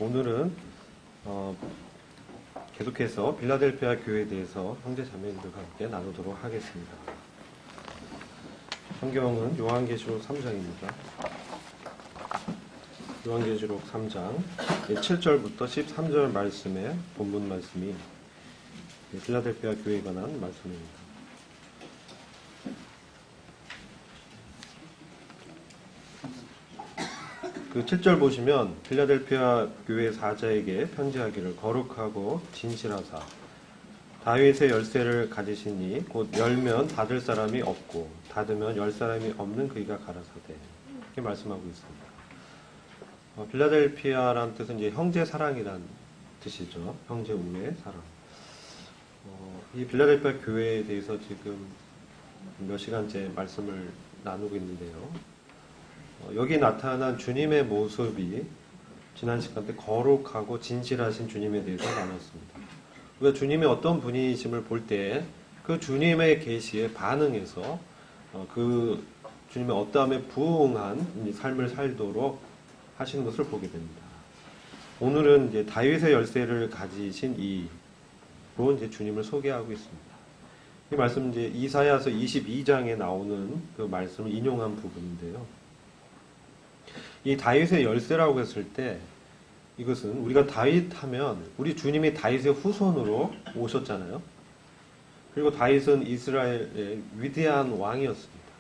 오늘은 계속해서 빌라델피아 교회에 대해서 형제 자매님들과 함께 나누도록 하겠습니다. 성경은 요한계시록 3장입니다. 요한계시록 3장 7절부터 13절 말씀의 본문 말씀이 빌라델피아 교회에 관한 말씀입니다. 그 7절 보시면 필라델피아 교회 사자에게 편지하기를 거룩하고 진실하사 다윗의 열쇠를 가지시니 곧 열면 닫을 사람이 없고 닫으면 열 사람이 없는 그이가 가라사대 이렇게 말씀하고 있습니다. 필라델피아라는 뜻은 이제 형제 사랑이란 뜻이죠. 형제 우애 사랑. 이 필라델피아 교회에 대해서 지금 몇 시간째 말씀을 나누고 있는데요. 여기 나타난 주님의 모습이 지난 시간 때 거룩하고 진실하신 주님에 대해서 나눴습니다. 우리가 주님의 어떤 분이심을 볼 때 그 주님의 계시에 반응해서 그 주님의 어떠함에 부응한 삶을 살도록 하시는 것을 보게 됩니다. 오늘은 이제 다윗의 열쇠를 가지신 이로 이제 주님을 소개하고 있습니다. 이 말씀 이제 이사야서 22장에 나오는 그 말씀을 인용한 부분인데요. 이 다윗의 열쇠라고 했을 때 이것은 우리가 다윗 하면 우리 주님이 다윗의 후손으로 오셨잖아요. 그리고 다윗은 이스라엘의 위대한 왕이었습니다.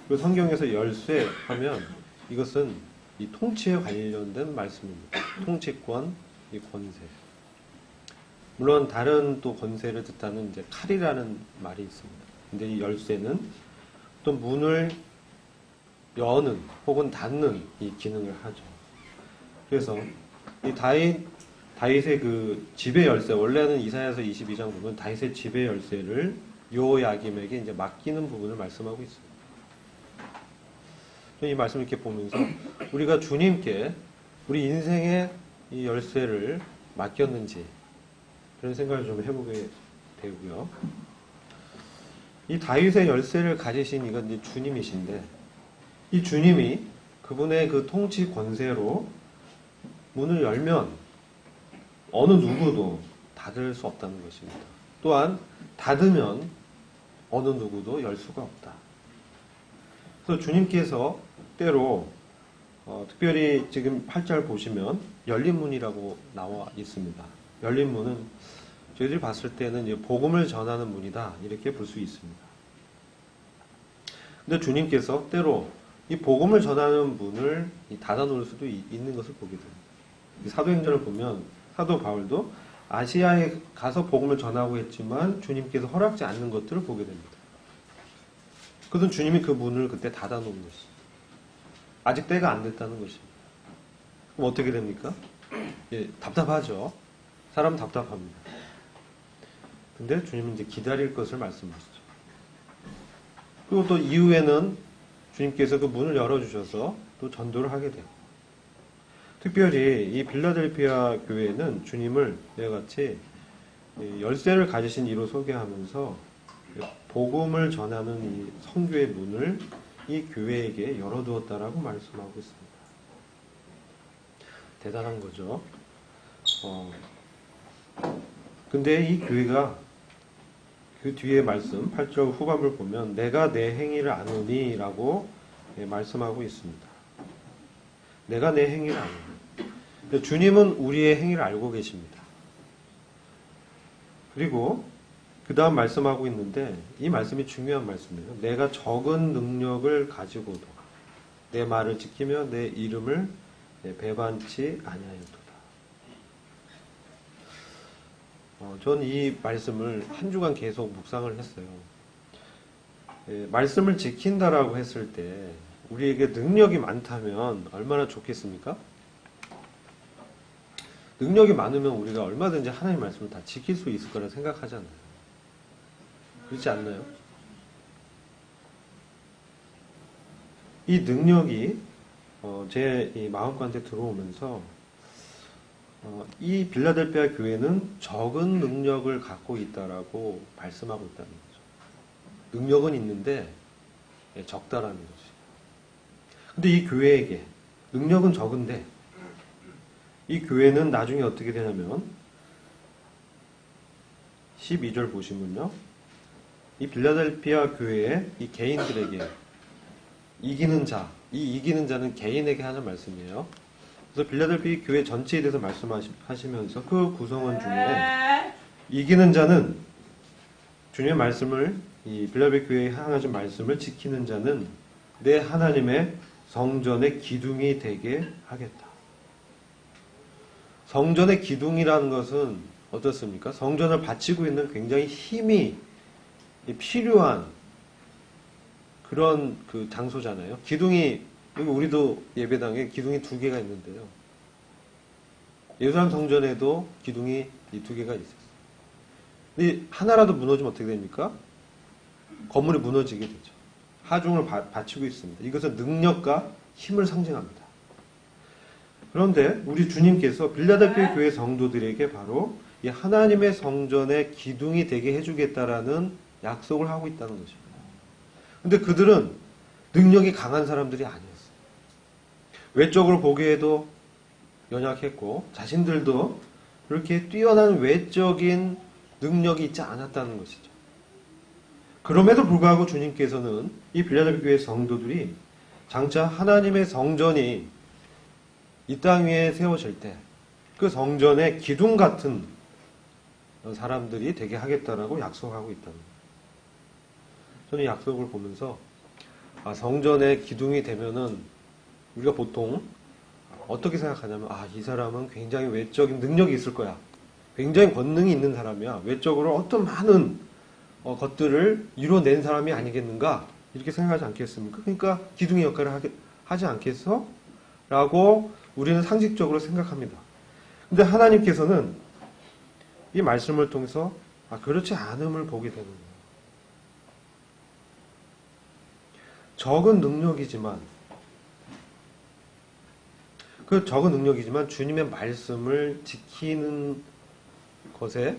그리고 성경에서 열쇠 하면 이것은 이 통치에 관련된 말씀입니다. 통치권, 이 권세. 물론 다른 또 권세를 뜻하는 이제 칼이라는 말이 있습니다. 근데 이 열쇠는 또 문을 여는 혹은 닫는 이 기능을 하죠. 그래서 이 다윗의 그 지배 열쇠, 원래는 이사야서 22장 부분 다윗의 지배 열쇠를 요야김에게 이제 맡기는 부분을 말씀하고 있습니다. 이 말씀을 이렇게 보면서 우리가 주님께 우리 인생의 이 열쇠를 맡겼는지 그런 생각을 좀 해보게 되고요. 이 다윗의 열쇠를 가지신 이건 이제 주님이신데 이 주님이 그분의 그 통치 권세로 문을 열면 어느 누구도 닫을 수 없다는 것입니다. 또한 닫으면 어느 누구도 열 수가 없다. 그래서 주님께서 때로 특별히 지금 8절 보시면 열린 문이라고 나와 있습니다. 열린 문은 저희들이 봤을 때는 이제 복음을 전하는 문이다 이렇게 볼 수 있습니다. 근데 주님께서 때로 이 복음을 전하는 문을 닫아놓을 수도 있는 것을 보게 됩니다. 사도행전을 보면 사도 바울도 아시아에 가서 복음을 전하고 했지만 주님께서 허락지 않는 것들을 보게 됩니다. 그것은 주님이 그 문을 그때 닫아놓은 것입니다. 아직 때가 안 됐다는 것입니다. 그럼 어떻게 됩니까? 예, 답답하죠. 사람은 답답합니다. 근데 주님은 이제 기다릴 것을 말씀하시죠. 그리고 또 이후에는 주님께서 그 문을 열어주셔서 또 전도를 하게 돼요. 특별히 이 빌라델피아 교회는 주님을 이와 같이 열쇠를 가지신 이로 소개하면서 복음을 전하는 이 선교의 문을 이 교회에게 열어두었다라고 말씀하고 있습니다. 대단한 거죠. 근데 이 교회가 그 뒤에 말씀 8절 후반을 보면 내가 내 행위를 아노니 라고 말씀하고 있습니다. 내가 내 행위를 아노니. 주님은 우리의 행위를 알고 계십니다. 그리고 그 다음 말씀하고 있는데 이 말씀이 중요한 말씀이에요. 내가 적은 능력을 가지고도 내 말을 지키며 내 이름을 배반치 아니하였도다. 전 이 말씀을 한 주간 계속 묵상을 했어요. 말씀을 지킨다라고 했을 때 우리에게 능력이 많다면 얼마나 좋겠습니까? 능력이 많으면 우리가 얼마든지 하나님의 말씀을 다 지킬 수 있을 거라 생각하잖아요. 그렇지 않나요? 이 능력이 제 이 마음가운데 들어오면서 이 빌라델피아 교회는 적은 능력을 갖고 있다라고 말씀하고 있다는 거죠. 능력은 있는데 적다라는 거죠. 근데 이 교회에게 능력은 적은데 이 교회는 나중에 어떻게 되냐면 12절 보시면요. 이 빌라델피아 교회의 이 개인들에게 이기는 자, 이 이기는 자는 개인에게 하는 말씀이에요. 그래서 빌라델피아 교회 전체에 대해서 말씀하시면서 그 구성원 중에 이기는 자는 주님의 말씀을 이 빌라델피아 교회에 향하신 말씀을 지키는 자는 내 하나님의 성전의 기둥이 되게 하겠다. 성전의 기둥이라는 것은 어떻습니까? 성전을 바치고 있는 굉장히 힘이 필요한 그런 그 장소잖아요. 기둥이, 여기 우리도 예배당에 기둥이 2개가 있는데요. 예루살렘 성전에도 기둥이 이 2개가 있었어요. 근데 하나라도 무너지면 어떻게 됩니까? 건물이 무너지게 되죠. 하중을 바치고 있습니다. 이것은 능력과 힘을 상징합니다. 그런데 우리 주님께서 빌라델피아 교회 성도들에게 바로 이 하나님의 성전의 기둥이 되게 해주겠다라는 약속을 하고 있다는 것입니다. 근데 그들은 능력이 강한 사람들이 아니었어요. 외적으로 보기에도 연약했고 자신들도 그렇게 뛰어난 외적인 능력이 있지 않았다는 것이죠. 그럼에도 불구하고 주님께서는 이 빌라델피아 교회 성도들이 장차 하나님의 성전이 이 땅 위에 세워질 때 그 성전의 기둥 같은 사람들이 되게 하겠다라고 약속하고 있다는 거예요. 저는 이 약속을 보면서 성전의 기둥이 되면은 우리가 보통 어떻게 생각하냐면 이 사람은 굉장히 외적인 능력이 있을 거야. 굉장히 권능이 있는 사람이야. 외적으로 어떤 많은 것들을 이뤄낸 사람이 아니겠는가? 이렇게 생각하지 않겠습니까? 그러니까 기둥의 역할을 하지 않겠어? 라고 우리는 상식적으로 생각합니다. 근데 하나님께서는 이 말씀을 통해서 그렇지 않음을 보게 되는 거예요. 적은 능력이지만 그 적은 능력이지만 주님의 말씀을 지키는 것에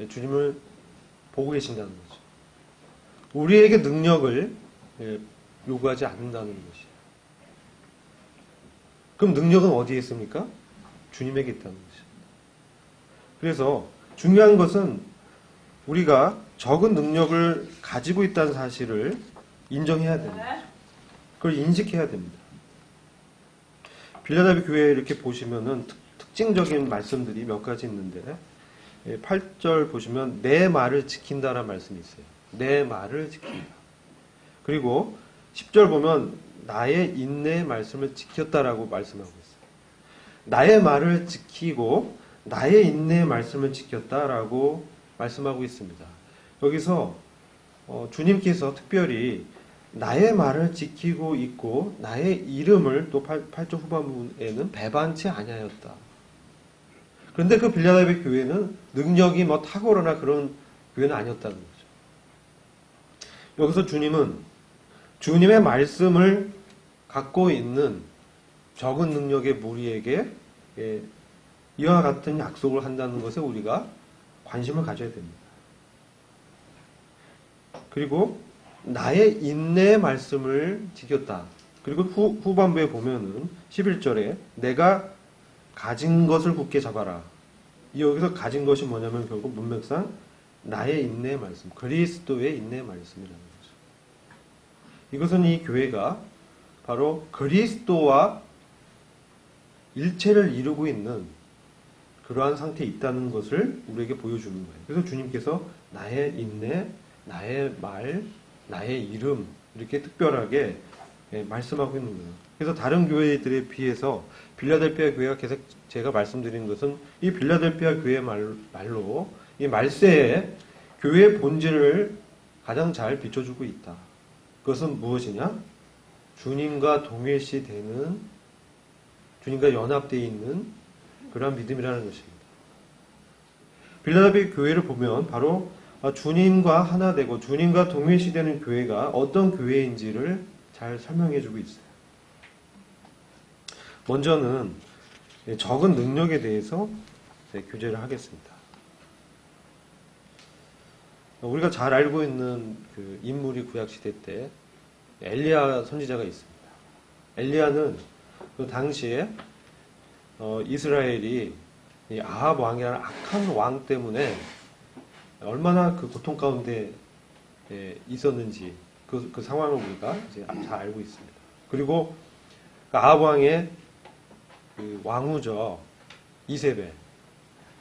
주님을 보고 계신다는 거죠. 우리에게 능력을 요구하지 않는다는 것이에요. 그럼 능력은 어디에 있습니까? 주님에게 있다는 것입니다. 그래서 중요한 것은 우리가 적은 능력을 가지고 있다는 사실을 인정해야 됩니다. 그걸 인식해야 됩니다. 빌라델피아 교회 이렇게 보시면은 특징적인 말씀들이 몇 가지 있는데 8절 보시면 내 말을 지킨다라는 말씀이 있어요. 내 말을 지킨다. 그리고 10절 보면 나의 인내의 말씀을 지켰다라고 말씀하고 있어요. 나의 말을 지키고 나의 인내의 말씀을 지켰다라고 말씀하고 있습니다. 여기서 주님께서 특별히 나의 말을 지키고 있고 나의 이름을 또 8절 후반부에는 배반치 아니하였다. 그런데 그 빌라델피아 교회는 능력이 탁월하나 그런 교회는 아니었다는 거죠. 여기서 주님은 주님의 말씀을 갖고 있는 적은 능력의 무리에게 이와 같은 약속을 한다는 것에 우리가 관심을 가져야 됩니다. 그리고 나의 인내의 말씀을 지켰다. 그리고 후반부에 보면은 11절에 내가 가진 것을 굳게 잡아라. 여기서 가진 것이 뭐냐면 결국 문맥상 나의 인내의 말씀, 그리스도의 인내의 말씀이라는 거죠. 이것은 이 교회가 바로 그리스도와 일체를 이루고 있는 그러한 상태에 있다는 것을 우리에게 보여주는 거예요. 그래서 주님께서 나의 인내, 나의 말, 나의 이름 이렇게 특별하게 말씀하고 있는 거예요. 그래서 다른 교회들에 비해서 빌라델피아 교회가 계속 제가 말씀드린 것은 이 빌라델피아 교회 말로 이 말세에 교회의 본질을 가장 잘 비춰주고 있다. 그것은 무엇이냐? 주님과 동일시되는, 주님과 연합되어 있는 그러한 믿음이라는 것입니다. 빌라델피아 교회를 보면 바로 주님과 하나 되고 주님과 동일시되는 교회가 어떤 교회인지를 잘 설명해주고 있어요. 먼저는 적은 능력에 대해서 교제를 하겠습니다. 우리가 잘 알고 있는 그 인물이 구약시대 때 엘리야 선지자가 있습니다. 엘리야는 그 당시에 이스라엘이 이 아합 왕이라는 악한 왕 때문에 얼마나 그 고통 가운데 있었는지 그 상황을 우리가 이제 잘 알고 있습니다. 그리고 그 아합 왕의 그 왕후죠. 이세벨.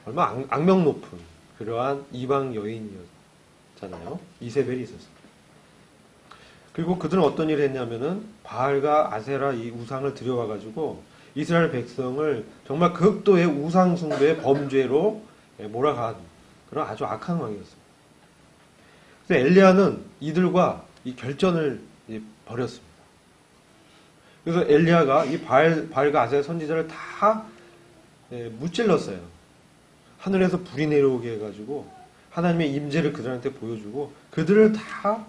얼마 악명 높은 그러한 이방 여인이었잖아요. 이세벨이 있었어요. 그리고 그들은 어떤 일을 했냐면은 바알과 아세라 이 우상을 들여와가지고 이스라엘 백성을 정말 극도의 우상 숭배의 범죄로 몰아간 그런 아주 악한 왕이었습니다. 그래서 엘리야는 이들과 이 결전을 벌였습니다. 그래서 엘리야가 이 바알과 아세라 선지자를 다 무찔렀어요. 하늘에서 불이 내려오게 해가지고 하나님의 임재를 그들한테 보여주고 그들을 다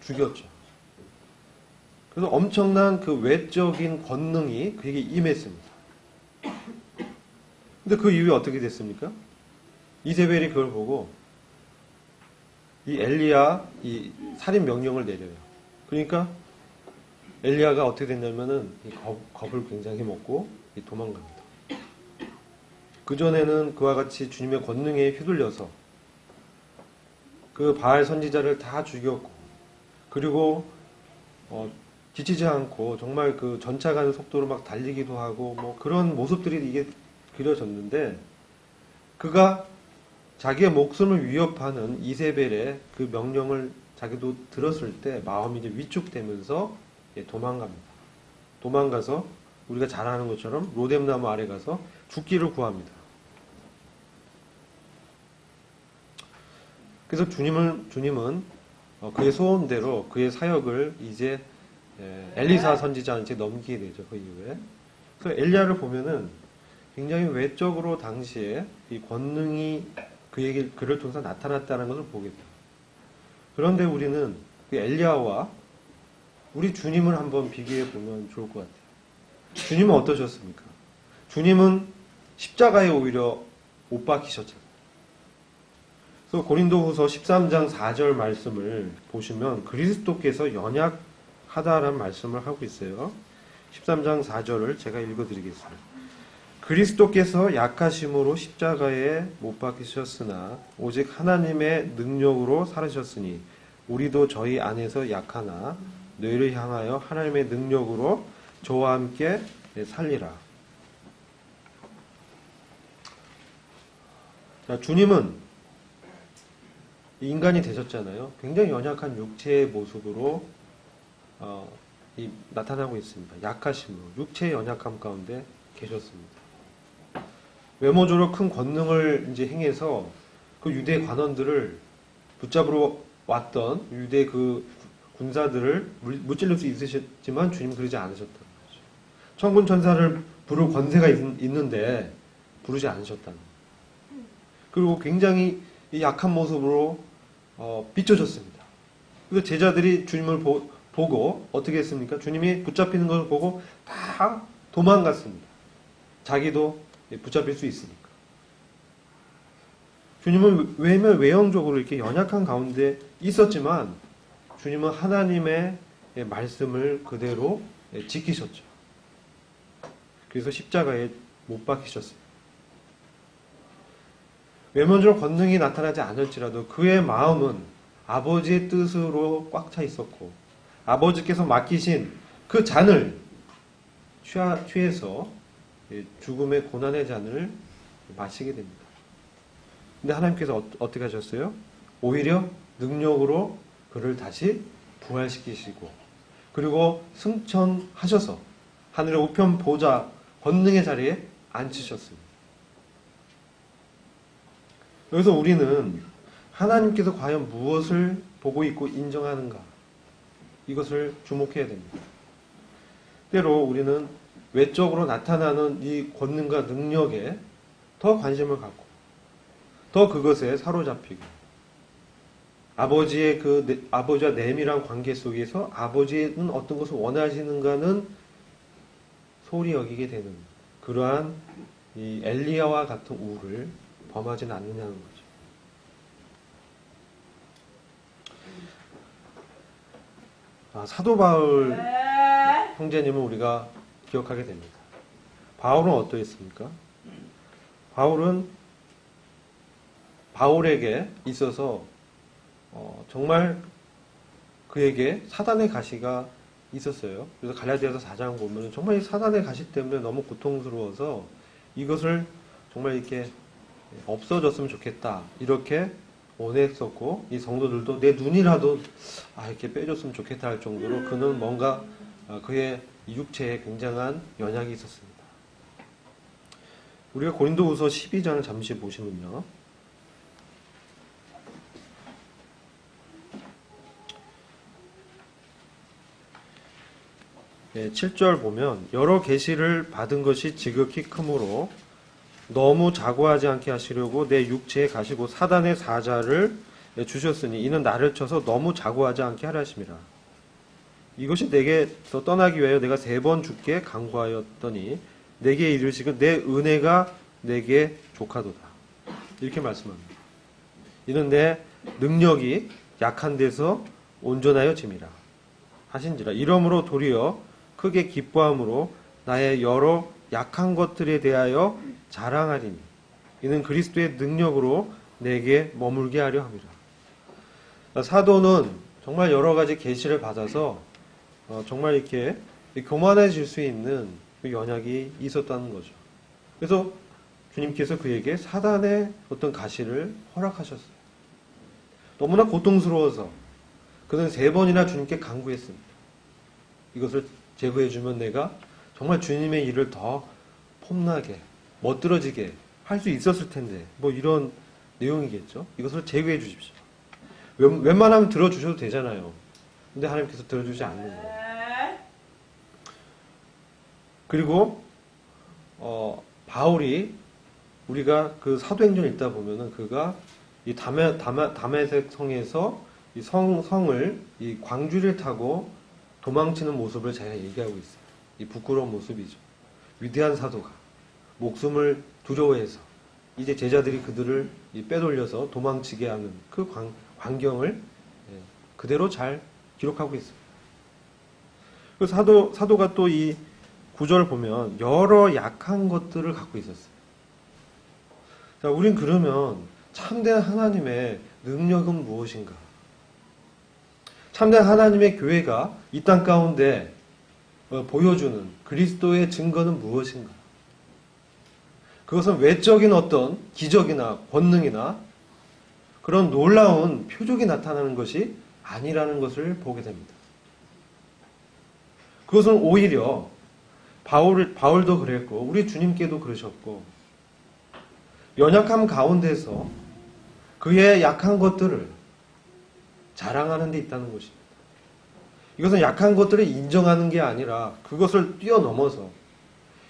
죽였죠. 그래서 엄청난 그 외적인 권능이 그에게 임했습니다. 근데 그 이후에 어떻게 됐습니까? 이세벨이 그걸 보고 이 엘리야 이 살인 명령을 내려요. 그러니까 엘리야가 어떻게 됐냐면은 겁을 굉장히 먹고 도망갑니다. 그전에는 그와 같이 주님의 권능에 휘둘려서 그 바알 선지자를 다 죽였고 그리고 지치지 않고 정말 그 전차 가는 속도로 막 달리기도 하고 뭐 그런 모습들이 이게 그려졌는데 그가 자기의 목숨을 위협하는 이세벨의 그 명령을 자기도 들었을 때 마음이 이제 위축되면서 도망갑니다. 도망가서 우리가 잘 아는 것처럼 로뎀나무 아래 가서 죽기를 구합니다. 그래서 주님은 그의 소원대로 그의 사역을 이제 엘리사 선지자한테 넘기게 되죠. 그 이후에. 그래서 엘리야를 보면은 굉장히 외적으로 당시에 이 권능이 그를 통해서 나타났다는 것을 보게 돼요. 그런데 우리는 그 엘리야와 우리 주님을 한번 비교해 보면 좋을 것 같아요. 주님은 어떠셨습니까? 주님은 십자가에 오히려 못 박히셨잖아요. 그래서 고린도후서 13장 4절 말씀을 보시면 그리스도께서 연약하다라는 말씀을 하고 있어요. 13장 4절을 제가 읽어드리겠습니다. 그리스도께서 약하심으로 십자가에 못 박히셨으나 오직 하나님의 능력으로 살으셨으니 우리도 저희 안에서 약하나 너희를 향하여 하나님의 능력으로 저와 함께 살리라. 자, 주님은 인간이 되셨잖아요. 굉장히 연약한 육체의 모습으로 나타나고 있습니다. 약하심으로 육체의 연약함 가운데 계셨습니다. 외모적으로 큰 권능을 이제 행해서 그 유대 관원들을 붙잡으러 왔던 유대 그 군사들을 무찔릴 수 있으셨지만 주님 그러지 않으셨다는 거죠. 천군 천사를 부를 권세가 있는데 부르지 않으셨다는 거죠. 그리고 굉장히 이 약한 모습으로 비춰졌습니다. 그래서 제자들이 주님을 보고 어떻게 했습니까? 주님이 붙잡히는 것을 보고 다 도망갔습니다. 자기도 붙잡힐 수 있으니까. 주님은 외형적으로 이렇게 연약한 가운데 있었지만 주님은 하나님의 말씀을 그대로 지키셨죠. 그래서 십자가에 못 박히셨어요. 외면적으로 권능이 나타나지 않을지라도 그의 마음은 아버지의 뜻으로 꽉 차 있었고 아버지께서 맡기신 그 잔을 취해서 죽음의 고난의 잔을 마시게 됩니다. 근데 하나님께서 어떻게 하셨어요? 오히려 능력으로 그를 다시 부활시키시고 그리고 승천하셔서 하늘의 우편 보좌 권능의 자리에 앉히셨습니다. 여기서 우리는 하나님께서 과연 무엇을 보고 있고 인정하는가 이것을 주목해야 됩니다. 때로 우리는 외적으로 나타나는 이 권능과 능력에 더 관심을 갖고 더 그것에 사로잡히고 아버지와 내밀한 관계 속에서 아버지는 어떤 것을 원하시는가는 소홀히 여기게 되는 그러한 이 엘리야와 같은 우를 범하지는 않느냐는 거죠. 사도 바울 형제님은 우리가 기억하게 됩니다. 바울은 어떠했습니까? 바울에게 있어서 정말 그에게 사단의 가시가 있었어요. 그래서 갈라디아서 4장 보면 정말 이 사단의 가시 때문에 너무 고통스러워서 이것을 정말 이렇게 없어졌으면 좋겠다 이렇게 원했었고, 이 성도들도 내 눈이라도 이렇게 빼줬으면 좋겠다 할 정도로 그는 뭔가 그의 육체에 굉장한 연약이 있었습니다. 우리가 고린도후서 12장을 잠시 보시면요, 네, 7절 보면 여러 계시를 받은 것이 지극히 크므로 너무 자고하지 않게 하시려고 내 육체에 가시고 사단의 사자를 주셨으니 이는 나를 쳐서 너무 자고하지 않게 하려 하심이라. 이것이 내게서 떠나기 위하여 내가 3번 주께 간구하였더니 내게 이르시고 내 은혜가 내게 족하도다. 이렇게 말씀합니다. 이는 내 능력이 약한 데서 온전하여 짐이라 하신지라. 이러므로 도리어 크게 기뻐함으로 나의 여러 약한 것들에 대하여 자랑하리니 이는 그리스도의 능력으로 내게 머물게 하려 함이라. 사도는 정말 여러 가지 계시를 받아서 정말 이렇게 교만해질 수 있는 연약이 있었다는 거죠. 그래서 주님께서 그에게 사단의 어떤 가시를 허락하셨어요. 너무나 고통스러워서 그는 3번이나 주님께 간구했습니다. 이것을 제거해주면 내가 정말 주님의 일을 더 폼나게 멋들어지게 할 수 있었을 텐데, 뭐 이런 내용이겠죠. 이것을 제거해 주십시오. 웬만하면 들어주셔도 되잖아요. 근데 하나님께서 들어주지 않는 거예요. 그리고 바울이 우리가 그 사도행전 읽다 보면은 그가 이 다메섹 성에서 이 성을 이 광주를 타고 도망치는 모습을 제가 얘기하고 있어요. 이 부끄러운 모습이죠. 위대한 사도가 목숨을 두려워해서 이제 제자들이 그들을 빼돌려서 도망치게 하는 그 광경을 그대로 잘 기록하고 있습니다. 그 사도가 또 이 구절을 보면 여러 약한 것들을 갖고 있었어요. 자, 우린 그러면 참된 하나님의 능력은 무엇인가? 참된 하나님의 교회가 이 땅 가운데 보여주는 그리스도의 증거는 무엇인가? 그것은 외적인 어떤 기적이나 권능이나 그런 놀라운 표적이 나타나는 것이 아니라는 것을 보게 됩니다. 그것은 오히려 바울도 그랬고 우리 주님께도 그러셨고 연약함 가운데서 그의 약한 것들을 자랑하는 데 있다는 것입니다. 이것은 약한 것들을 인정하는 게 아니라 그것을 뛰어넘어서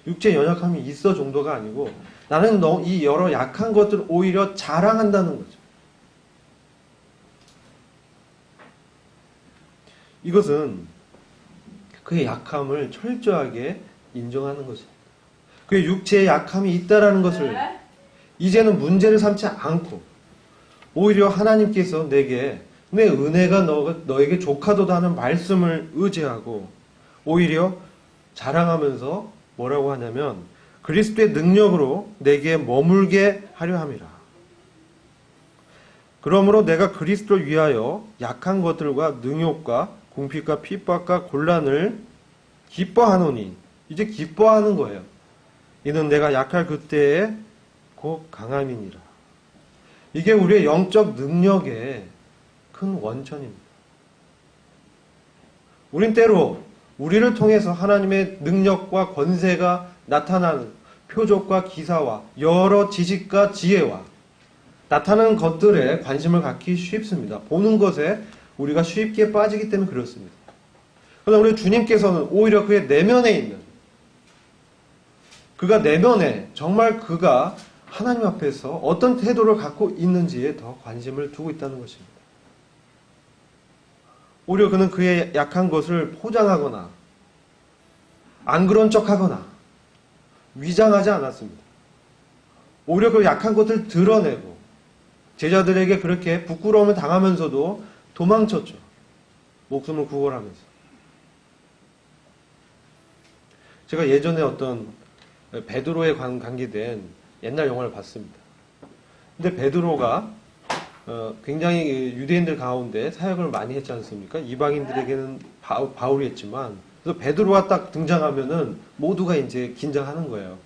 육체 연약함이 있어 정도가 아니고 나는 이 여러 약한 것들을 오히려 자랑한다는 거죠. 이것은 그의 약함을 철저하게 인정하는 것입니다. 그의 육체에 약함이 있다라는 것을 이제는 문제를 삼지 않고 오히려 하나님께서 내게 내 은혜가 너에게 족하도다 하는 말씀을 의지하고 오히려 자랑하면서 뭐라고 하냐면 그리스도의 능력으로 내게 머물게 하려 함이라. 그러므로 내가 그리스도를 위하여 약한 것들과 능욕과 궁핍과 핍박과 곤란을 기뻐하노니 이제 기뻐하는 거예요. 이는 내가 약할 그때에 곧 강함이니라. 이게 우리의 영적 능력의 큰 원천입니다. 우린 때로 우리를 통해서 하나님의 능력과 권세가 나타나는 표적과 기사와 여러 지식과 지혜와 나타나는 것들에 관심을 갖기 쉽습니다. 보는 것에 우리가 쉽게 빠지기 때문에 그렇습니다. 그러나 우리 주님께서는 오히려 그의 내면에 있는 그가 내면에 정말 그가 하나님 앞에서 어떤 태도를 갖고 있는지에 더 관심을 두고 있다는 것입니다. 오히려 그는 그의 약한 것을 포장하거나 안 그런 척하거나 위장하지 않았습니다. 오히려 그 약한 것을 드러내고 제자들에게 그렇게 부끄러움을 당하면서도 도망쳤죠. 목숨을 구걸하면서. 제가 예전에 어떤 베드로에 관계된 옛날 영화를 봤습니다. 근데 베드로가 굉장히 유대인들 가운데 사역을 많이 했지 않습니까? 이방인들에게는 바울이 했지만, 그래서 베드로가 딱 등장하면은 모두가 이제 긴장하는 거예요.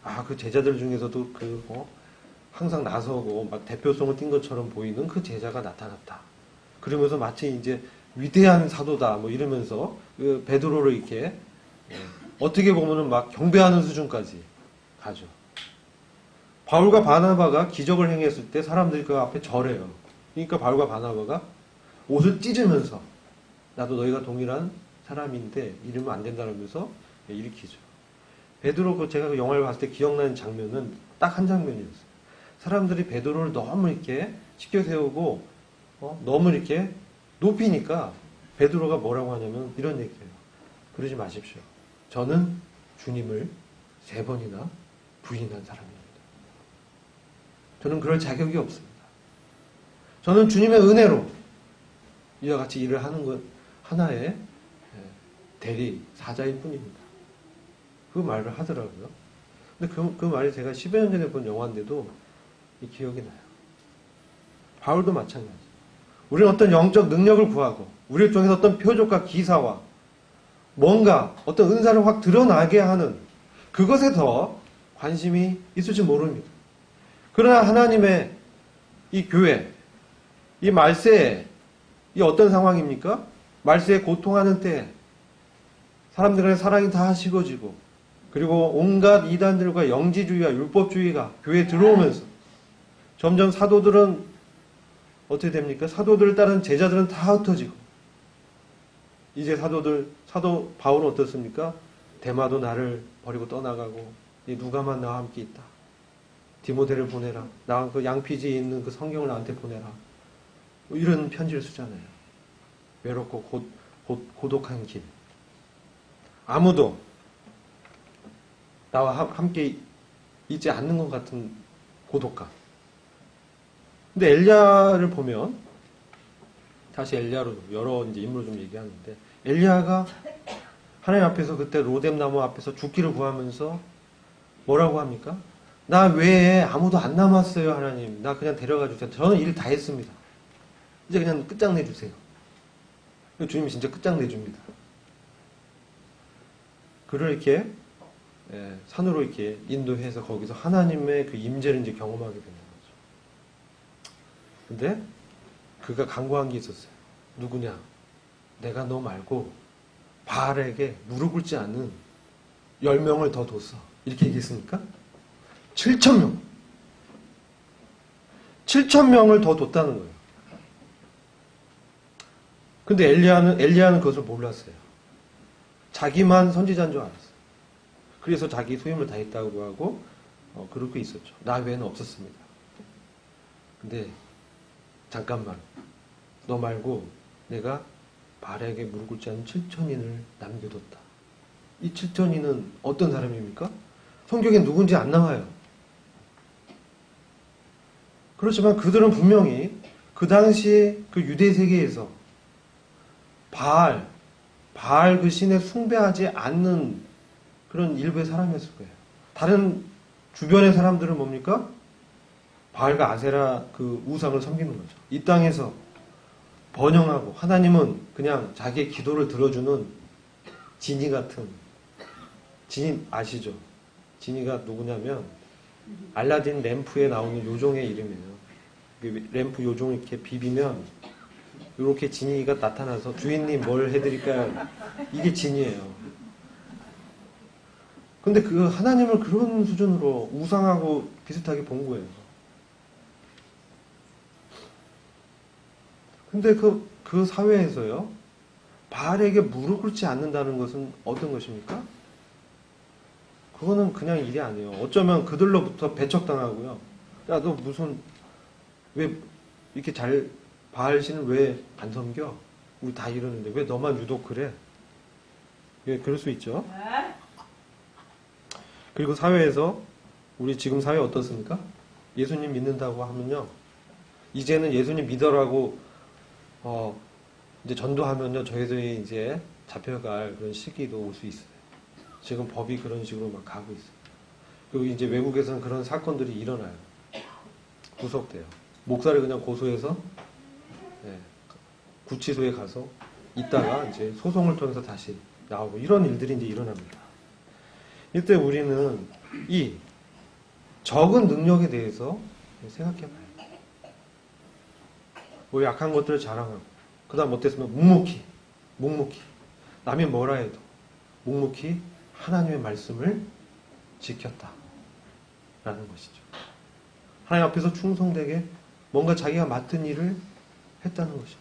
아, 그 제자들 중에서도 항상 나서고 막 대표성을 띈 것처럼 보이는 그 제자가 나타났다. 그러면서 마치 이제 위대한 사도다 뭐 이러면서 그 베드로를 이렇게 어떻게 보면은 막 경배하는 수준까지 가죠. 바울과 바나바가 기적을 행했을 때 사람들이 그 앞에 절해요. 그러니까 바울과 바나바가 옷을 찢으면서 나도 너희가 동일한 사람인데 이러면 안 된다면서 일으키죠. 베드로 제가 그 영화를 봤을 때 기억나는 장면은 딱 한 장면이었어요. 사람들이 베드로를 너무 이렇게 시켜 세우고 너무 이렇게 높이니까 베드로가 뭐라고 하냐면 이런 얘기예요. 그러지 마십시오. 저는 주님을 3번이나 부인한 사람입니다. 저는 그럴 자격이 없습니다. 저는 주님의 은혜로 이와 같이 일을 하는 것 하나의 대리 사자일 뿐입니다. 그 말을 하더라고요. 근데 그 말이 제가 10여 년 전에 본 영화인데도 기억이 나요. 바울도 마찬가지. 우리는 어떤 영적 능력을 구하고 우리를 통해서 어떤 표적과 기사와 뭔가 어떤 은사를 확 드러나게 하는 그것에 더 관심이 있을지 모릅니다. 그러나 하나님의 이 교회, 이 말세에 이 어떤 상황입니까? 말세에 고통하는 때 사람들의 사랑이 다 식어지고 그리고 온갖 이단들과 영지주의와 율법주의가 교회에 들어오면서 점점 사도들은 어떻게 됩니까? 사도들을 따른 제자들은 다 흩어지고 이제 사도 바울은 어떻습니까? 데마도 나를 버리고 떠나가고 누가만 나와 함께 있다. 디모데를 보내라. 나 그 양피지에 있는 그 성경을 나한테 보내라. 뭐 이런 편지를 쓰잖아요. 외롭고 고독한 길. 아무도 나와 함께 있지 않는 것 같은 고독감. 근데 엘리야를 보면 다시 엘리야로 여러 이제 인물을 좀 얘기하는데 엘리야가 하나님 앞에서 그때 로뎀 나무 앞에서 죽기를 구하면서 뭐라고 합니까? 나 외에 아무도 안 남았어요, 하나님. 나 그냥 데려가 주세요. 저는 일 다 했습니다. 이제 그냥 끝장내 주세요. 주님이 진짜 끝장내 줍니다. 그를 이렇게 산으로 이렇게 인도해서 거기서 하나님의 그 임재를 이제 경험하게 되는 거죠. 근데 그가 간구한 게 있었어요. 누구냐? 내가 너 말고 바알에게 무릎 꿇지 않는 10명을 더 뒀어. 이렇게 얘기했습니까? 7,000명. 7,000명을 더 뒀다는 거예요. 근데 엘리야는 그것을 몰랐어요. 자기만 선지자인 줄 알았어요. 그래서 자기 소임을 다했다고 하고 그러고 있었죠. 나 외에는 없었습니다. 근데 잠깐만. 너 말고 내가 바알에게 무릎 꿇지 않은 7,000인을 남겨뒀다. 이 7,000인은 어떤 사람입니까? 성경에 누군지 안 나와요. 그렇지만 그들은 분명히 그 당시 그 유대 세계에서 바알 그 신에 숭배하지 않는 그런 일부의 사람이었을 거예요. 다른 주변의 사람들은 뭡니까? 바알과 아세라 그 우상을 섬기는 거죠. 이 땅에서 번영하고 하나님은 그냥 자기의 기도를 들어주는 지니 같은 지니 아시죠? 지니가 누구냐면 알라딘 램프에 나오는 요정의 이름이에요. 램프 요정을 이렇게 비비면 이렇게 지니가 나타나서 주인님 뭘 해드릴까요? 이게 지니예요. 근데 그 하나님을 그런 수준으로 우상하고 비슷하게 본 거예요. 근데 그 사회에서요, 바알에게 무릎 꿇지 않는다는 것은 어떤 것입니까? 그거는 그냥 일이 아니에요. 어쩌면 그들로부터 배척당하고요. 야, 너 왜 이렇게 바알 신을 왜 안 섬겨? 우리 다 이러는데 왜 너만 유독 그래? 예, 그럴 수 있죠. 그리고 사회에서 우리 지금 사회 어떻습니까? 예수님 믿는다고 하면요, 이제는 예수님 믿어라고 이제 전도하면요, 저희들이 이제 잡혀갈 그런 시기도 올 수 있어요. 지금 법이 그런 식으로 막 가고 있어요. 그리고 이제 외국에서는 그런 사건들이 일어나요. 구속돼요. 목사를 그냥 고소해서 예, 구치소에 가서 있다가 이제 소송을 통해서 다시 나오고 이런 일들이 이제 일어납니다. 이때 우리는 이 적은 능력에 대해서 생각해봐요. 뭐 약한 것들을 자랑하고 그 다음 어땠으면 묵묵히 남이 뭐라 해도 묵묵히 하나님의 말씀을 지켰다라는 것이죠. 하나님 앞에서 충성되게 뭔가 자기가 맡은 일을 했다는 것이죠.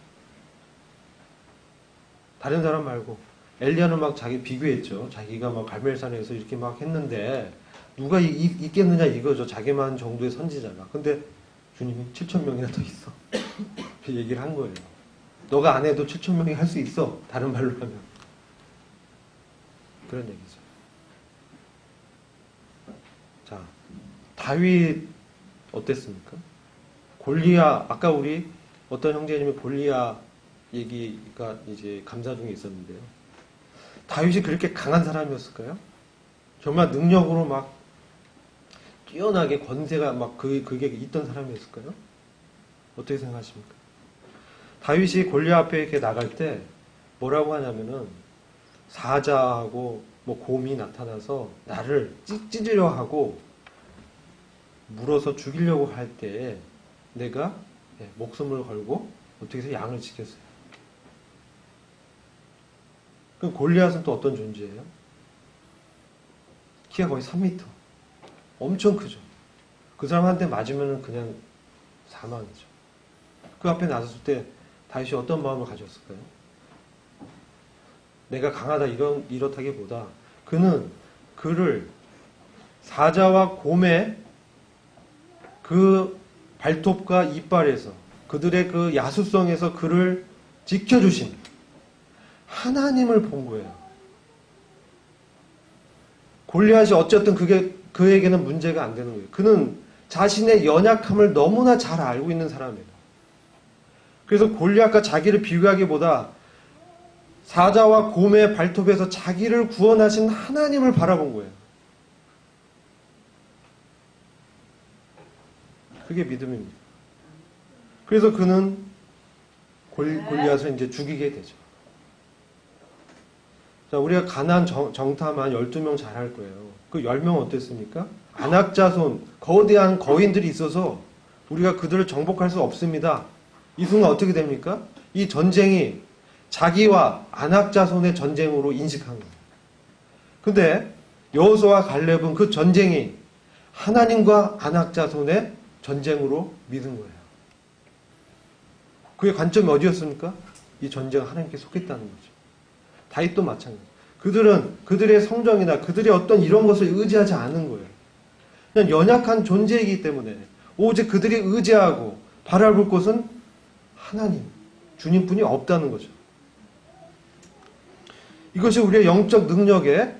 다른 사람 말고 엘리야는 막 자기 비교했죠. 자기가 막 갈멜산에서 이렇게 막 했는데 누가 있겠느냐 이거죠. 자기만 정도의 선지자가. 근데 주님이 7,000명이나 더 있어. 그 얘기를 한 거예요. 너가 안 해도 7,000명이 할 수 있어. 다른 말로 하면. 그런 얘기죠. 자, 다윗 어땠습니까? 골리앗, 아까 우리 어떤 형제님이 골리앗 얘기가 이제 감사 중에 있었는데요. 다윗이 그렇게 강한 사람이었을까요? 정말 능력으로 막 뛰어나게 권세가 막 그게 있던 사람이었을까요? 어떻게 생각하십니까? 다윗이 골리앗 앞에 이렇게 나갈 때 뭐라고 하냐면은 사자하고 뭐 곰이 나타나서 나를 찢으려 하고 물어서 죽이려고 할 때 내가 목숨을 걸고 어떻게 해서 양을 지켰어요. 그럼 골리앗은 또 어떤 존재예요? 키가 거의 3m. 엄청 크죠. 그 사람한테 맞으면 그냥 사망이죠. 그 앞에 나섰을 때 다윗이 어떤 마음을 가졌을까요? 내가 강하다 이렇다기보다 그는 그를 사자와 곰의 그 발톱과 이빨에서 그들의 그 야수성에서 그를 지켜주신 하나님을 본 거예요. 골리앗이 어쨌든 그게 그에게는 문제가 안 되는 거예요. 그는 자신의 연약함을 너무나 잘 알고 있는 사람이에요. 그래서 골리앗과 자기를 비교하기보다 사자와 곰의 발톱에서 자기를 구원하신 하나님을 바라본 거예요. 그게 믿음입니다. 그래서 그는 골리앗을 이제 죽이게 되죠. 자, 우리가 가나안 정탐한 12명 잘할 거예요. 그 10명 어땠습니까? 안악자손, 거대한 거인들이 있어서 우리가 그들을 정복할 수 없습니다. 이 순간 어떻게 됩니까? 이 전쟁이 자기와 안악자손의 전쟁으로 인식한 거예요. 근데 여호수아와 갈렙은 그 전쟁이 하나님과 안악자손의 전쟁으로 믿은 거예요. 그의 관점이 어디였습니까? 이 전쟁은 하나님께 속했다는 거죠. 다윗도 마찬가지. 그들은 그들의 성정이나 그들의 어떤 이런 것을 의지하지 않은 거예요. 그냥 연약한 존재이기 때문에 오직 그들이 의지하고 바라볼 것은 하나님, 주님뿐이 없다는 거죠. 이것이 우리의 영적 능력의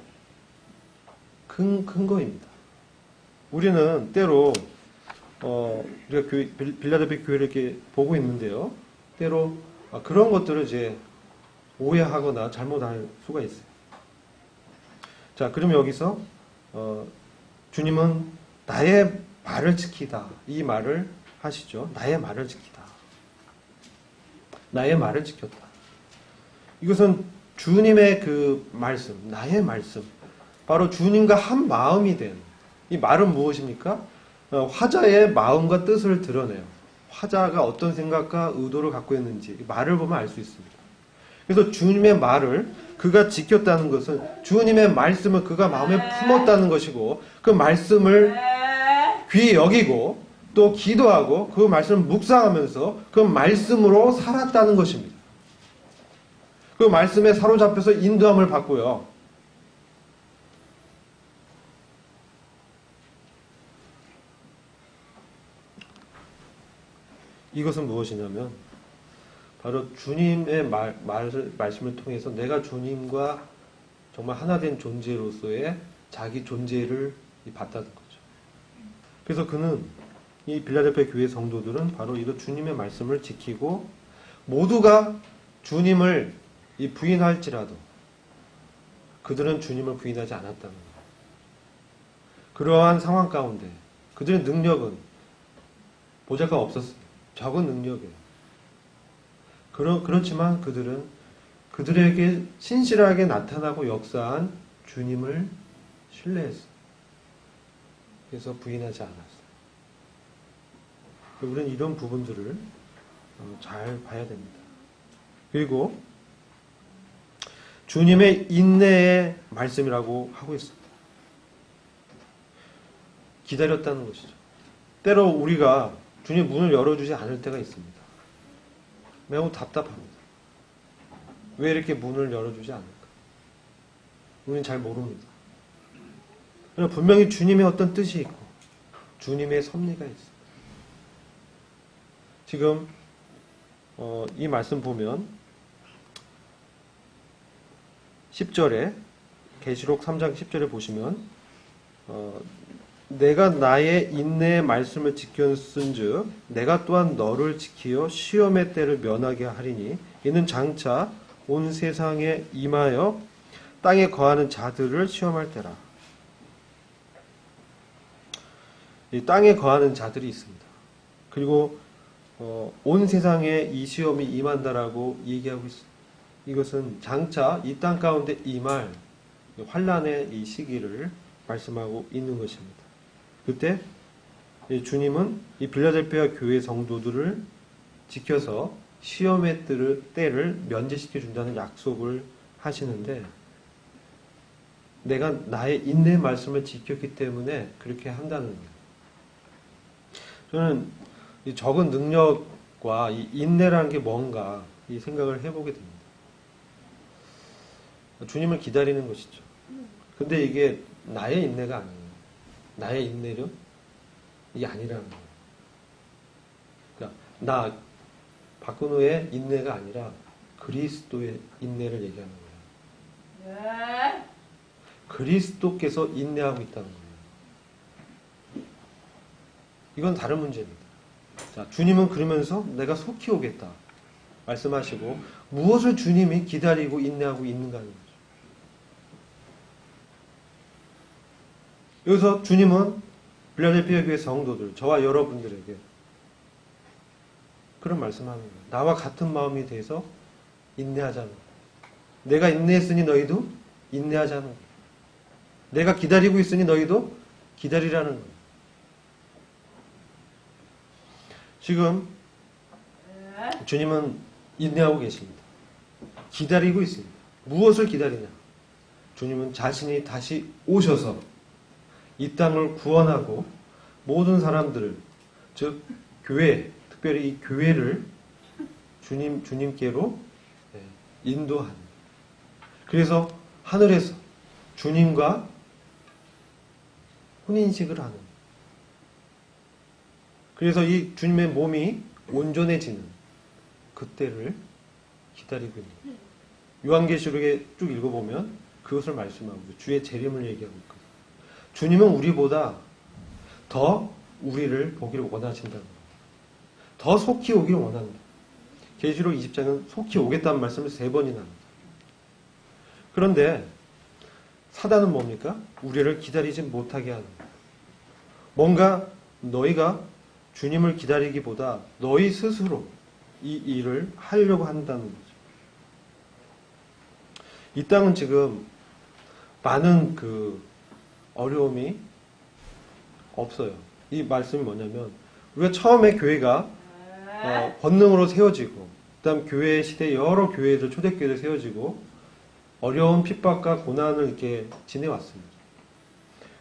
근거입니다. 우리는 때로 우리가 빌라델피아 교회를 이렇게 보고 있는데요. 때로 그런 것들을 이제 오해하거나 잘못할 수가 있어요. 자, 그럼 여기서 주님은 나의 말을 지키다 이 말을 하시죠. 나의 말을 지키다. 나의 말을 지켰다. 이것은 주님의 그 말씀, 나의 말씀, 바로 주님과 한 마음이 된 이 말은 무엇입니까? 화자의 마음과 뜻을 드러내요. 화자가 어떤 생각과 의도를 갖고 있는지 말을 보면 알 수 있습니다. 그래서 주님의 말을 그가 지켰다는 것은 주님의 말씀을 그가 마음에 품었다는 것이고 그 말씀을 귀히 여기고 또 기도하고 그 말씀을 묵상하면서 그 말씀으로 살았다는 것입니다. 그 말씀에 사로잡혀서 인도함을 받고요. 이것은 무엇이냐면 바로 주님의 말씀을 통해서 내가 주님과 정말 하나 된 존재로서의 자기 존재를 봤다는 거죠. 그래서 그는 이 빌라델피아 교회 성도들은 바로 이런 주님의 말씀을 지키고 모두가 주님을 부인할지라도 그들은 주님을 부인하지 않았다는 거예요. 그러한 상황 가운데 그들의 능력은 보잘것 없었어요. 적은 능력이에요. 그렇지만 그들은 그들에게 신실하게 나타나고 역사한 주님을 신뢰했어요. 그래서 부인하지 않았어요. 우리는 이런 부분들을 잘 봐야 됩니다. 그리고 주님의 인내의 말씀이라고 하고 있습니다. 기다렸다는 것이죠. 때로 우리가 주님 문을 열어주지 않을 때가 있습니다. 매우 답답합니다. 왜 이렇게 문을 열어주지 않을까? 우리는 잘 모릅니다. 그러나 분명히 주님의 어떤 뜻이 있고 주님의 섭리가 있습니다. 지금 이 말씀 보면 10절에 계시록 3장 10절에 보시면 내가 나의 인내의 말씀을 지켰은즉 내가 또한 너를 지키어 시험의 때를 면하게 하리니 이는 장차 온 세상에 임하여 땅에 거하는 자들을 시험할 때라. 이 땅에 거하는 자들이 있습니다. 그리고 온 세상에 이 시험이 임한다라고 얘기하고 있습니다. 이것은 장차 이 땅 가운데 임할 환란의 이 시기를 말씀하고 있는 것입니다. 그때 주님은 이 빌라델피아 교회 성도들을 지켜서 시험의 때를 면제시켜 준다는 약속을 하시는데 내가 나의 인내의 말씀을 지켰기 때문에 그렇게 한다는 거예요. 저는 이 적은 능력과 이 인내라는 게 뭔가 이 생각을 해보게 됩니다. 주님을 기다리는 것이죠. 근데 이게 나의 인내가 아니에요. 나의 인내는 이게 아니라는 거예요. 그러니까 나 박근호의 인내가 아니라 그리스도의 인내를 얘기하는 거예요. 네. 그리스도께서 인내하고 있다는 거예요. 이건 다른 문제입니다. 자, 주님은 그러면서 내가 속히 오겠다 말씀하시고 무엇을 주님이 기다리고 인내하고 있는가 하는 거죠. 여기서 주님은 빌라델피아 교회 성도들, 저와 여러분들에게 그런 말씀하는 거예요. 나와 같은 마음이 돼서 인내하자는 거예요. 내가 인내했으니 너희도 인내하자는 거예요. 내가 기다리고 있으니 너희도 기다리라는 거예요. 지금 주님은 인내하고 계십니다. 기다리고 있습니다. 무엇을 기다리냐? 주님은 자신이 다시 오셔서 이 땅을 구원하고 모든 사람들을, 즉 교회, 특별히 이 교회를 주님께로 인도하는. 그래서 하늘에서 주님과 혼인식을 하는. 그래서 이 주님의 몸이 온전해지는 그때를 기다리고 있는 거예요. 요한계시록에 쭉 읽어보면 그것을 말씀하고 있어요. 주의 재림을 얘기하고 있거든요. 주님은 우리보다 더 우리를 보기를 원하신다는 거예요. 더 속히 오기를 원한다. 계시록 20장은 속히 오겠다는 말씀을 3번이나 합니다. 그런데 사단은 뭡니까? 우리를 기다리지 못하게 하는 거예요. 뭔가 너희가 주님을 기다리기보다 너희 스스로 이 일을 하려고 한다는 거죠. 이 땅은 지금 많은 어려움이 없어요. 이 말씀이 뭐냐면 우리가 처음에 교회가 권능으로 세워지고 그다음 교회 시대 여러 교회들 초대교회들 세워지고 어려운 핍박과 고난을 이렇게 지내왔습니다.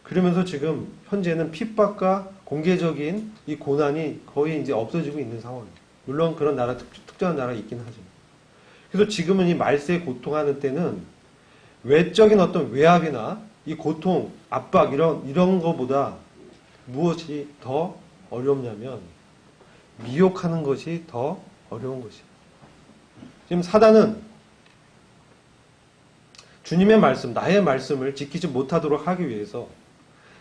그러면서 지금 현재는 핍박과 공개적인 이 고난이 거의 이제 없어지고 있는 상황이에요. 물론 그런 나라 특정한 나라가 있긴 하지만. 그래서 지금은 이 말세에 고통하는 때는 외적인 어떤 외압이나 이 고통, 압박 이런 거보다 무엇이 더 어렵냐면 미혹하는 것이 더 어려운 것이에요. 지금 사단은 주님의 말씀, 나의 말씀을 지키지 못하도록 하기 위해서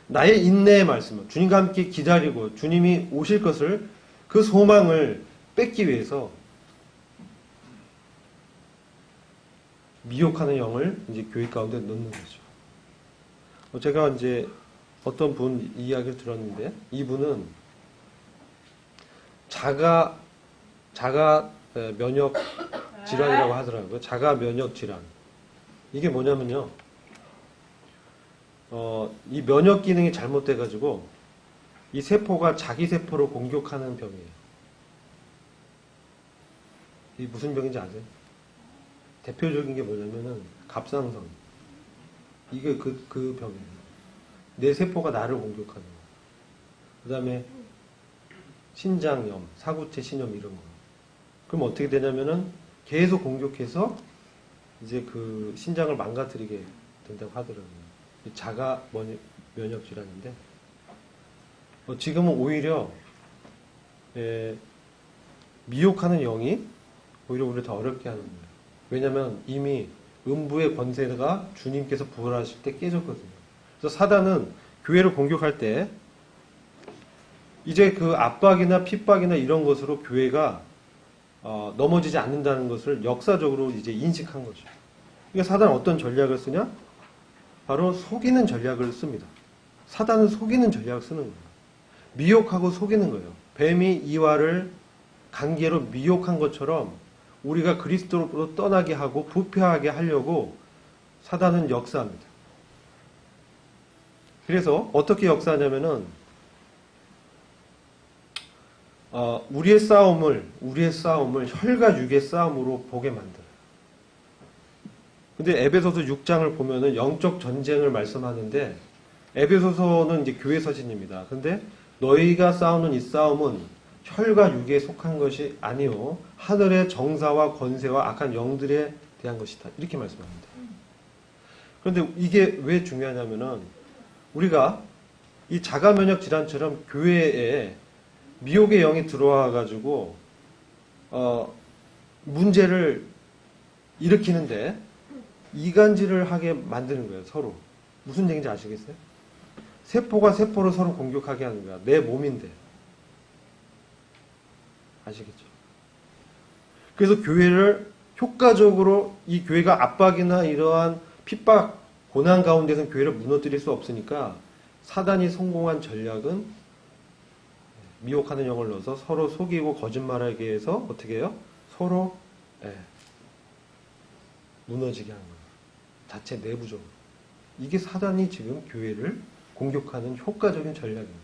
나의 인내의 말씀을 주님과 함께 기다리고 주님이 오실 것을 그 소망을 뺏기 위해서 미혹하는 영을 이제 교회 가운데 넣는 거죠. 제가 이제 어떤 분 이야기를 들었는데 이분은 자가 면역 질환이라고 하더라고요. 자가 면역 질환. 이게 뭐냐면요. 이 면역 기능이 잘못돼가지고 이 세포가 자기 세포를 공격하는 병이에요. 이 무슨 병인지 아세요? 대표적인 게 뭐냐면은 갑상선. 이게 그 병이에요. 내 세포가 나를 공격하는 거. 그 다음에 신장염, 사구체 신염 이런 거. 그럼 어떻게 되냐면은 계속 공격해서 이제 그 신장을 망가뜨리게 된다고 하더라고요. 자가 면역 질환인데 지금은 오히려 미혹하는 영이 오히려 우리를 더 어렵게 하는 거예요. 왜냐하면 이미 음부의 권세가 주님께서 부활하실 때 깨졌거든요. 그래서 사단은 교회를 공격할 때 이제 그 압박이나 핍박이나 이런 것으로 교회가 넘어지지 않는다는 것을 역사적으로 이제 인식한 거죠. 그러니까 사단은 어떤 전략을 쓰냐? 바로 속이는 전략을 씁니다. 사단은 속이는 전략을 쓰는 거예요. 미혹하고 속이는 거예요. 뱀이 이와를 관계로 미혹한 것처럼 우리가 그리스도로 떠나게 하고 부패하게 하려고 사단은 역사합니다. 그래서 어떻게 역사하냐면은 우리의 싸움을 혈과 육의 싸움으로 보게 만들어요. 근데 에베소서 6장을 보면은 영적 전쟁을 말씀하는데 에베소서는 이제 교회 서신입니다. 근데 너희가 싸우는 이 싸움은 혈과 육에 속한 것이 아니요 하늘의 정사와 권세와 악한 영들에 대한 것이다. 이렇게 말씀합니다. 그런데 이게 왜 중요하냐면은 우리가 이 자가면역 질환처럼 교회에 미혹의 영이 들어와 가지고 문제를 일으키는데 이간질을 하게 만드는 거예요. 서로. 무슨 얘기인지 아시겠어요? 세포가 세포를 서로 공격하게 하는 거야. 내 몸인데. 아시겠죠? 그래서 교회를 효과적으로 이 교회가 압박이나 이러한 핍박, 고난 가운데서 교회를 무너뜨릴 수 없으니까 사단이 성공한 전략은 미혹하는 영을 넣어서 서로 속이고 거짓말하게 해서 어떻게 해요? 서로 무너지게 하는 거예요. 자체 내부적으로. 이게 사단이 지금 교회를 공격하는 효과적인 전략입니다.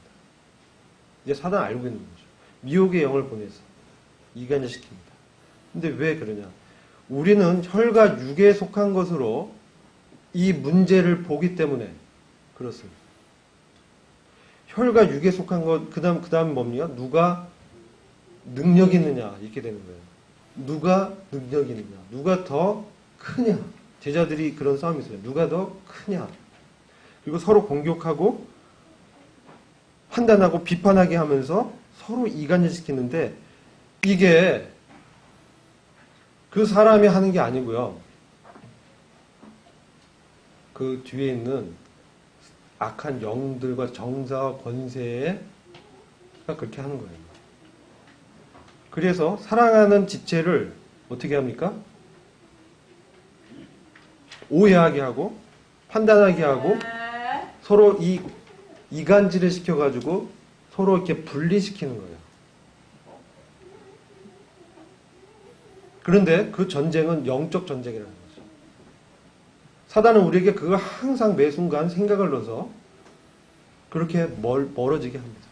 이제 사단 알고 있는 거죠. 미혹의 영을 보내서 이간질시킵니다. 근데 왜 그러냐? 우리는 혈과 육에 속한 것으로 이 문제를 보기 때문에 그렇습니다. 혈과 육에 속한 것, 그 다음 뭡니까? 누가 능력 있느냐, 이렇게 되는 거예요. 누가 능력 있느냐, 누가 더 크냐. 제자들이 그런 싸움이 있어요. 누가 더 크냐. 그리고 서로 공격하고 판단하고 비판하게 하면서 서로 이간질시키는데 이게 그 사람이 하는 게 아니고요. 그 뒤에 있는 악한 영들과 정사와 권세가 그렇게 하는 거예요. 그래서 사랑하는 지체를 어떻게 합니까? 오해하게 하고 판단하게 하고 서로 이간질을 시켜가지고 서로 이렇게 분리시키는 거예요. 그런데 그 전쟁은 영적 전쟁이라는 거죠. 사단은 우리에게 그걸 항상 매 순간 생각을 넣어서 그렇게 멀어지게 합니다.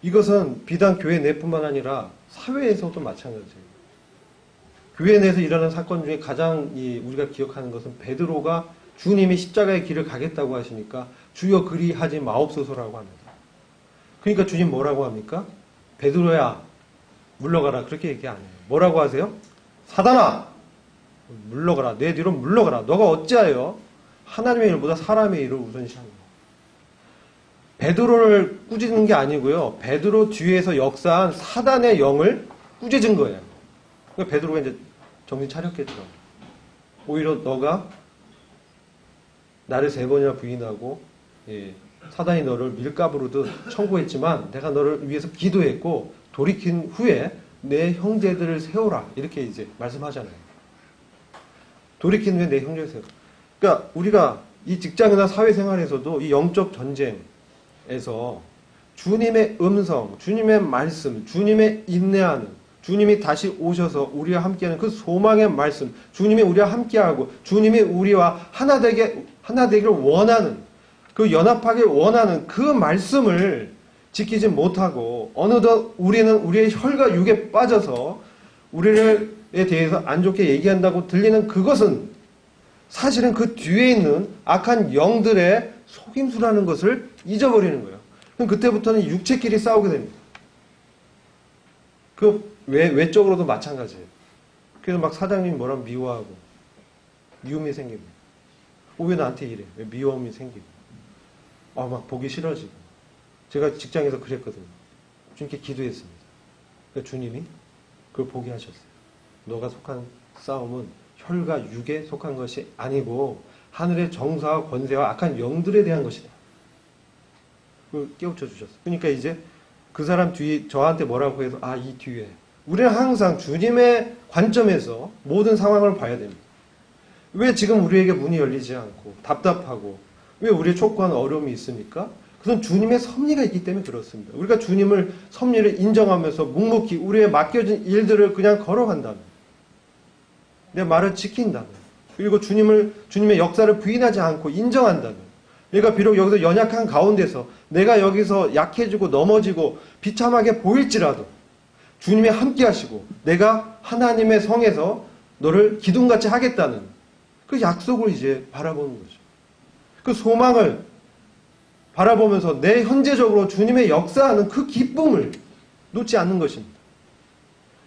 이것은 비단 교회 내뿐만 아니라 사회에서도 마찬가지예요. 교회 내에서 일어나는 사건 중에 가장 우리가 기억하는 것은 베드로가 주님이 십자가의 길을 가겠다고 하시니까 주여 그리하지 마옵소서라고 합니다. 그러니까 주님 뭐라고 합니까? 베드로야 물러가라 그렇게 얘기 안 해요. 뭐라고 하세요? 사단아 물러가라. 내 뒤로 물러가라. 너가 어찌하여 하나님의 일보다 사람의 일을 우선시하는 거야. 베드로를 꾸짖는 게 아니고요. 베드로 뒤에서 역사한 사단의 영을 꾸짖은 거예요. 그러니까 베드로가 이제 정신 차렸겠죠. 오히려 너가 나를 3번이나 부인하고 사단이 너를 밀가부르듯 청구했지만 내가 너를 위해서 기도했고 돌이킨 후에 내 형제들을 세워라. 이렇게 이제 말씀하잖아요. 돌이킨 후에 내 형제를 세워라. 그러니까 우리가 이 직장이나 사회생활에서도 이 영적 전쟁에서 주님의 음성, 주님의 말씀, 주님의 인내하는, 주님이 다시 오셔서 우리와 함께하는 그 소망의 말씀, 주님이 우리와 함께하고 주님이 우리와 하나 되기를 원하는, 그 연합하길 원하는 그 말씀을 지키지 못하고 어느덧 우리는 우리의 혈과 육에 빠져서 우리에 대해서 안 좋게 얘기한다고 들리는 그것은 사실은 그 뒤에 있는 악한 영들의 속임수라는 것을 잊어버리는 거예요. 그럼 그때부터는 육체끼리 싸우게 됩니다. 그 외적으로도 마찬가지예요. 그래서 막 사장님이 뭐라면 미워하고 미움이 생깁니다. 왜 나한테 이래? 왜 미움이 생기고 막 보기 싫어지고. 제가 직장에서 그랬거든요. 주님께 기도했습니다. 그러니까 주님이 그걸 보게 하셨어요. 너가 속한 싸움은 혈과 육에 속한 것이 아니고 하늘의 정사와 권세와 악한 영들에 대한 것이다. 그걸 깨우쳐 주셨어요. 그러니까 이제 그 사람 뒤에 저한테 뭐라고 해서 이 뒤에 우리는 항상 주님의 관점에서 모든 상황을 봐야 됩니다. 왜 지금 우리에게 문이 열리지 않고 답답하고 왜 우리의 촉구하는 어려움이 있습니까? 그건 주님의 섭리가 있기 때문에 그렇습니다. 우리가 주님을 섭리를 인정하면서 묵묵히 우리의 맡겨진 일들을 그냥 걸어간다면, 내 말을 지킨다면, 그리고 주님의 역사를 부인하지 않고 인정한다면, 내가 비록 여기서 연약한 가운데서 내가 여기서 약해지고 넘어지고 비참하게 보일지라도 주님이 함께 하시고 내가 하나님의 성에서 너를 기둥같이 하겠다는 그 약속을 이제 바라보는 거죠. 그 소망을 바라보면서 내 현재적으로 주님의 역사하는 그 기쁨을 놓지 않는 것입니다.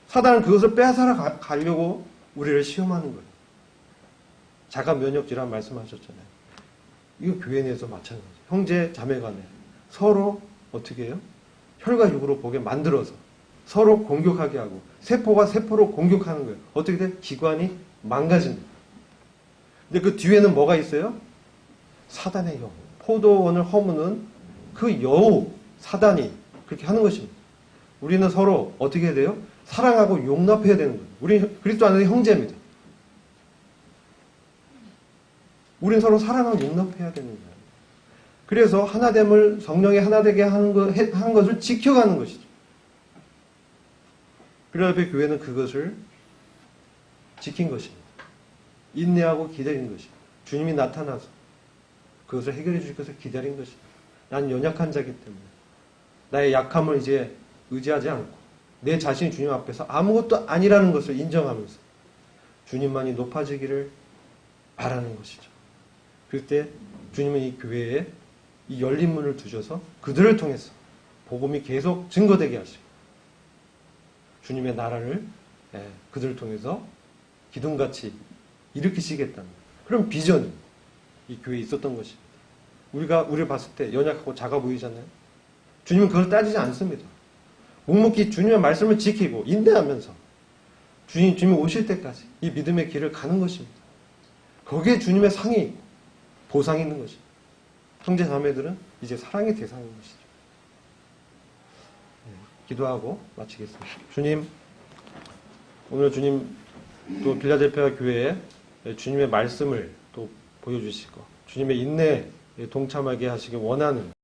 사단은 그것을 빼앗아 가려고 우리를 시험하는 거예요. 자가 면역질환 말씀하셨잖아요. 이거 교회 내에서 마찬가지예요. 형제 자매 간에 서로 어떻게 해요? 혈과 육으로 보게 만들어서 서로 공격하게 하고 세포가 세포로 공격하는 거예요. 어떻게 돼? 기관이 망가집니다. 근데 그 뒤에는 뭐가 있어요? 사단의 영. 포도원을 허무는 그 여우 사단이 그렇게 하는 것입니다. 우리는 서로 어떻게 해야 돼요? 사랑하고 용납해야 되는 거예요. 우리 그리스도 안에서 형제입니다. 우리는 서로 사랑하고 용납해야 되는 거예요. 그래서 하나됨을 성령의 하나되게 하는 것을 지켜가는 것이죠. 필라델피아 교회는 그것을 지킨 것입니다. 인내하고 기다린 것입니다. 주님이 나타나서 그것을 해결해 주실 것을 기다린 것입니다. 난 연약한 자이기 때문에 나의 약함을 이제 의지하지 않고 내 자신이 주님 앞에서 아무것도 아니라는 것을 인정하면서 주님만이 높아지기를 바라는 것이죠. 그때 주님은 이 교회에 이 열린 문을 두셔서 그들을 통해서 복음이 계속 증거되게 하시고 주님의 나라를 그들을 통해서 기둥같이 일으키시겠다는 그런 비전이 이 교회에 있었던 것입니다. 우리를 봤을 때 연약하고 작아 보이잖아요. 주님은 그걸 따지지 않습니다. 묵묵히 주님의 말씀을 지키고 인내하면서 주님이 오실 때까지 이 믿음의 길을 가는 것입니다. 거기에 주님의 상이 보상이 있는 것입니다. 형제 자매들은 이제 사랑의 대상인 것이죠. 기도하고 마치겠습니다. 주님, 오늘 주님 또 빌라델피아 교회에 주님의 말씀을 또 보여주시고 주님의 인내에 동참하게 하시기 원하는